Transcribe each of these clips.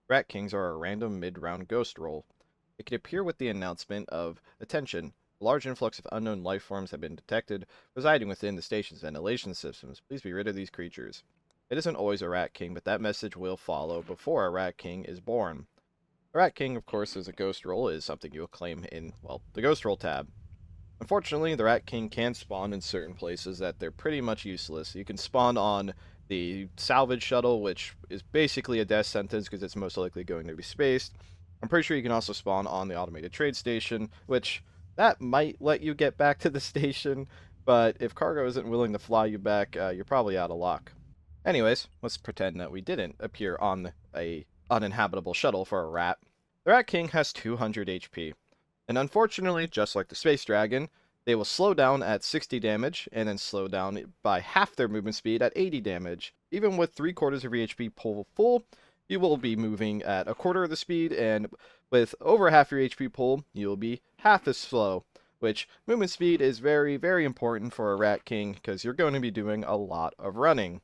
Rat Kings are a random mid-round ghost roll. It can appear with the announcement of, attention, a large influx of unknown life forms have been detected residing within the station's ventilation systems. Please be rid of these creatures. It isn't always a Rat King, but that message will follow before a Rat King is born. A Rat King, of course, as a ghost roll, is something you will claim in, well, the ghost roll tab. Unfortunately, the Rat King can spawn in certain places that they're pretty much useless. You can spawn on the salvage shuttle, which is basically a death sentence because it's most likely going to be spaced. I'm pretty sure you can also spawn on the automated trade station, which that might let you get back to the station, but if cargo isn't willing to fly you back, you're probably out of luck. Anyways, let's pretend that we didn't appear on a uninhabitable shuttle for a rat. The Rat King has 200 HP. And unfortunately, just like the Space Dragon, they will slow down at 60 damage and then slow down by half their movement speed at 80 damage. Even with 3/4 of your HP pull full, you will be moving at a quarter of the speed, and with over half your HP pull, you will be half as slow, which movement speed is very, very important for a Rat King because you're going to be doing a lot of running.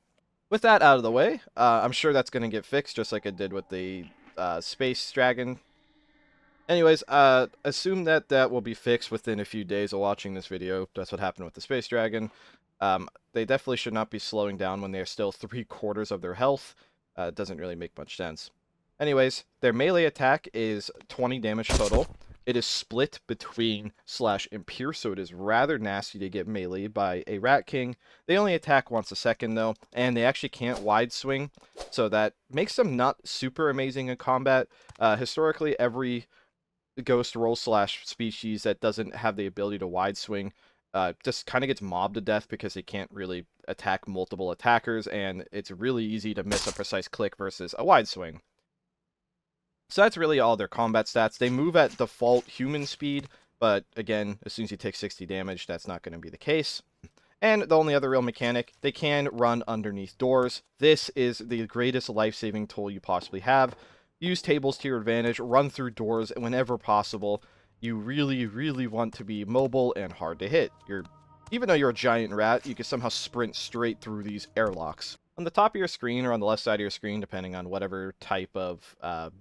With that out of the way, I'm sure that's going to get fixed just like it did with the Space Dragon. Anyways, assume that that will be fixed within a few days of watching this video. That's what happened with the Space Dragon. They definitely should not be slowing down when they're still 3/4 of their health. It doesn't really make much sense. Anyways, their melee attack is 20 damage total. It is split between slash and pierce, so it is rather nasty to get melee by a Rat King. They only attack once a second though, and they actually can't wide swing, so that makes them not super amazing in combat. Historically, every ghost roll slash species that doesn't have the ability to wide swing just kind of gets mobbed to death because they can't really attack multiple attackers, and it's really easy to miss a precise click versus a wide swing. So that's really all their combat stats. They move at default human speed, but again, as soon as you take 60 damage, that's not going to be the case. And the only other real mechanic, they can run underneath doors. This is the greatest life-saving tool you possibly have. Use tables to your advantage, run through doors whenever possible. You really, really want to be mobile and hard to hit. Even though you're a giant rat, you can somehow sprint straight through these airlocks. On the top of your screen or on the left side of your screen, depending on whatever type of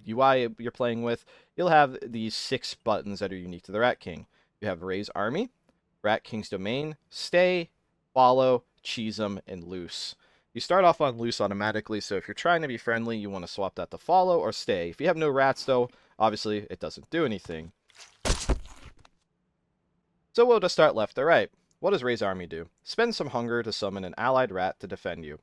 UI you're playing with, you'll have these 6 buttons that are unique to the Rat King. You have Raise Army, Rat King's Domain, Stay, Follow, Cheese 'em, and Loose. You start off on Loose automatically, so if you're trying to be friendly, you want to swap that to Follow or Stay. If you have no rats, though, obviously it doesn't do anything. So we'll just start left to right. What does Raise Army do? Spend some hunger to summon an allied rat to defend you.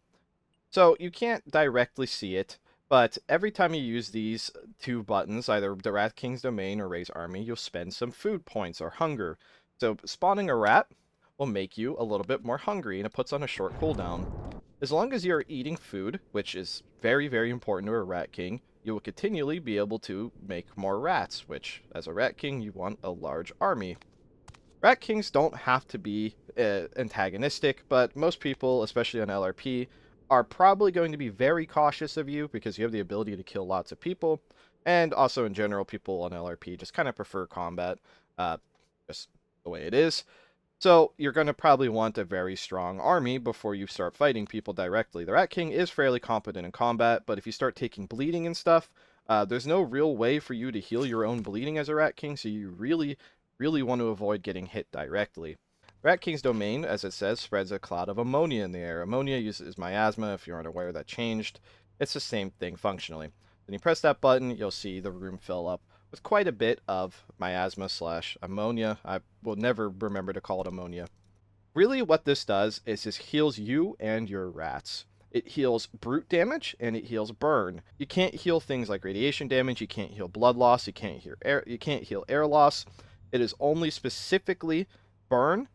So you can't directly see it, but every time you use these 2 buttons, either the Rat King's Domain or Raise Army, you'll spend some food points or hunger. So spawning a rat will make you a little bit more hungry, and it puts on a short cooldown. As long as you're eating food, which is very, very important to a Rat King, you will continually be able to make more rats, which, as a Rat King, you want a large army. Rat Kings don't have to be antagonistic, but most people, especially on LRP, are probably going to be very cautious of you because you have the ability to kill lots of people, and also in general, people on LRP just kind of prefer combat, just the way it is. So you're going to probably want a very strong army before you start fighting people directly. The Rat King is fairly competent in combat, but if you start taking bleeding and stuff, there's no real way for you to heal your own bleeding as a Rat King, so you really, really want to avoid getting hit directly. Rat King's Domain, as it says, spreads a cloud of ammonia in the air. Ammonia uses miasma. If you aren't aware, that changed. It's the same thing functionally. When you press that button, you'll see the room fill up with quite a bit of miasma slash ammonia. I will never remember to call it ammonia. Really what this does is this heals you and your rats. It heals brute damage and it heals burn. You can't heal things like radiation damage, you can't heal blood loss, you can't heal air loss. It is only specifically burn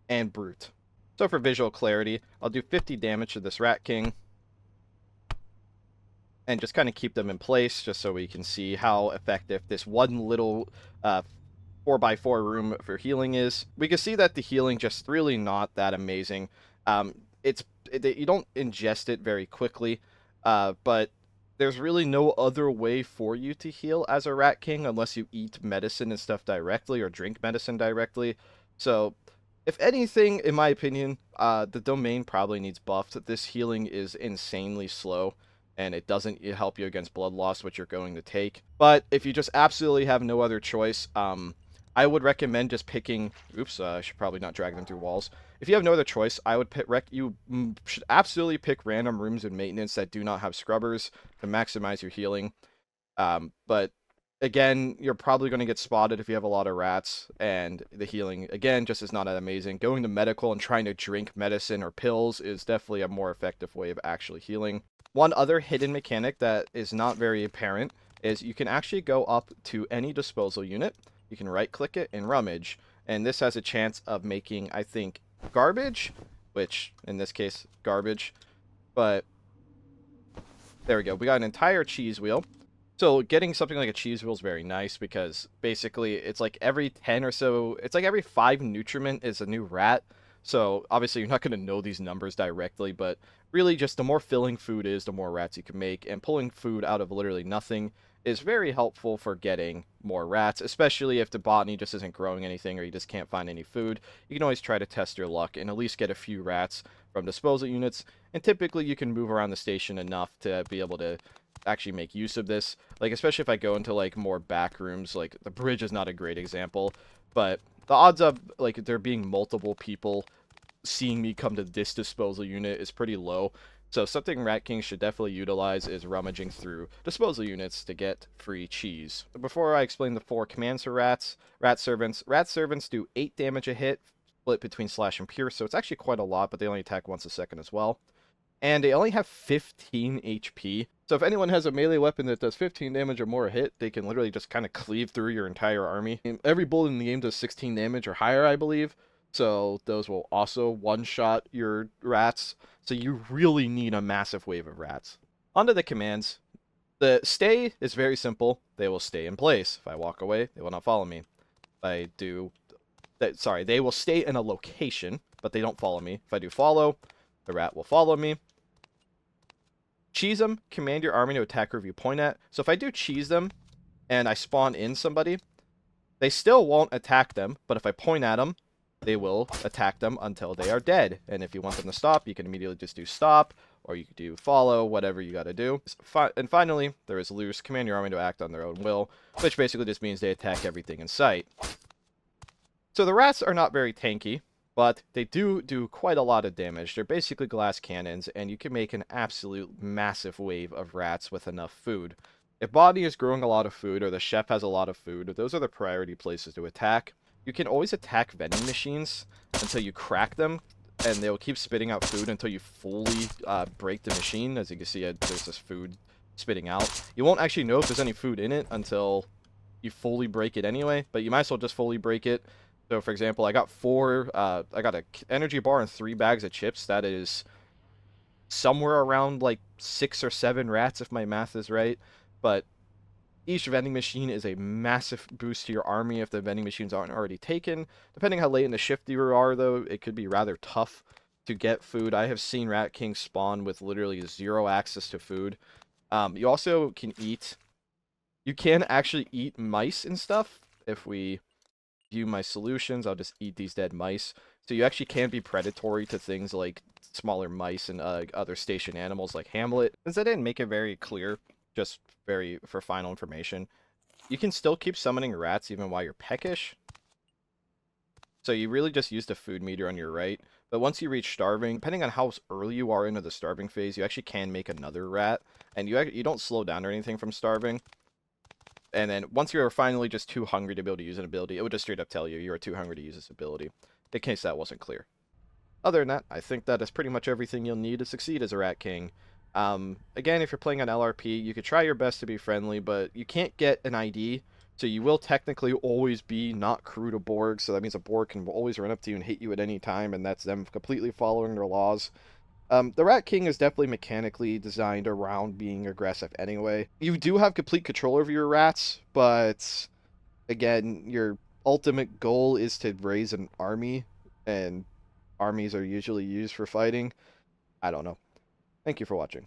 and brute. So for visual clarity, I'll do 50 damage to this Rat King and just kind of keep them in place just so we can see how effective this one little 4x4 room for healing is. We can see that the healing just really not that amazing. You don't ingest it very quickly, but there's really no other way for you to heal as a Rat King unless you eat medicine and stuff directly or drink medicine directly. So if anything, in my opinion, the domain probably needs buffed. This healing is insanely slow. and it doesn't help you against blood loss, which you're going to take. But if you just absolutely have no other choice, I would recommend just picking. Oops, I should probably not drag them through walls. If you have no other choice, I would should absolutely pick random rooms in maintenance that do not have scrubbers to maximize your healing. But again, you're probably going to get spotted if you have a lot of rats, and the healing, again, just is not that amazing. Going to medical and trying to drink medicine or pills is definitely a more effective way of actually healing. One other hidden mechanic that is not very apparent is you can actually go up to any disposal unit. You can right-click it and rummage, and this has a chance of making, I think, garbage, which, in this case, garbage, but there we go. We got an entire cheese wheel. So getting something like a cheese wheel is very nice because basically it's like every 10 or so, it's like every 5 nutriment is a new rat. So obviously you're not going to know these numbers directly, but really just the more filling food is, the more rats you can make. And pulling food out of literally nothing is very helpful for getting more rats, especially if the botany just isn't growing anything or you just can't find any food. You can always try to test your luck and at least get a few rats from disposal units. And typically you can move around the station enough to be able to actually make use of this. Like, especially if I go into like more back rooms, like the bridge is not a great example, but the odds of like there being multiple people seeing me come to this disposal unit is pretty low. So something Rat King should definitely utilize is rummaging through disposal units to get free cheese. Before I explain the 4 commands for rats, rat servants do 8 damage a hit, split between slash and pierce, so it's actually quite a lot, but they only attack once a second as well. And they only have 15 HP. So if anyone has a melee weapon that does 15 damage or more a hit, they can literally just kind of cleave through your entire army. And every bullet in the game does 16 damage or higher, I believe. So those will also one-shot your rats. So you really need a massive wave of rats. Onto the commands. The stay is very simple. They will stay in place. If I walk away, they will not follow me. If I do... Sorry, they will stay in a location, but they don't follow me. If I do follow, the rat will follow me. Cheese them, command your army to attack whoever you point at. So if I do cheese them, and I spawn in somebody, they still won't attack them, but if I point at them, they will attack them until they are dead. And if you want them to stop, you can immediately just do stop, or you can do follow, whatever you gotta do. And finally, there is loose. Command your army to act on their own will, which basically just means they attack everything in sight. So the rats are not very tanky, but they do quite a lot of damage. They're basically glass cannons, and you can make an absolute massive wave of rats with enough food. If botany is growing a lot of food, or the chef has a lot of food, those are the priority places to attack. You can always attack vending machines until you crack them, and they'll keep spitting out food until you fully break the machine. As you can see, there's this food spitting out. You won't actually know if there's any food in it until you fully break it anyway, but you might as well just fully break it. So, for example, I got an energy bar and 3 bags of chips. That is somewhere around like 6 or 7 rats, if my math is right. But each vending machine is a massive boost to your army if the vending machines aren't already taken. Depending how late in the shift you are, though, it could be rather tough to get food. I have seen Rat King spawn with literally 0 access to food. You also can eat... You can actually eat mice and stuff. If we view my solutions, I'll just eat these dead mice. So you actually can be predatory to things like smaller mice and other station animals like Hamlet. Since I didn't make it very clear, just for final information, you can still keep summoning rats even while you're peckish. So you really just use the food meter on your right. But once you reach starving, depending on how early you are into the starving phase, you actually can make another rat. And you don't slow down or anything from starving. And then once you're finally just too hungry to be able to use an ability, it would just straight up tell you you are too hungry to use this ability, in case that wasn't clear. Other than that, I think that is pretty much everything you'll need to succeed as a Rat King. Again, if you're playing on LRP, you could try your best to be friendly, but you can't get an ID, so you will technically always be not crew to Borg, so that means a Borg can always run up to you and hit you at any time, and that's them completely following their laws. The Rat King is definitely mechanically designed around being aggressive anyway. You do have complete control over your rats, but again, your ultimate goal is to raise an army, and armies are usually used for fighting. I don't know. Thank you for watching.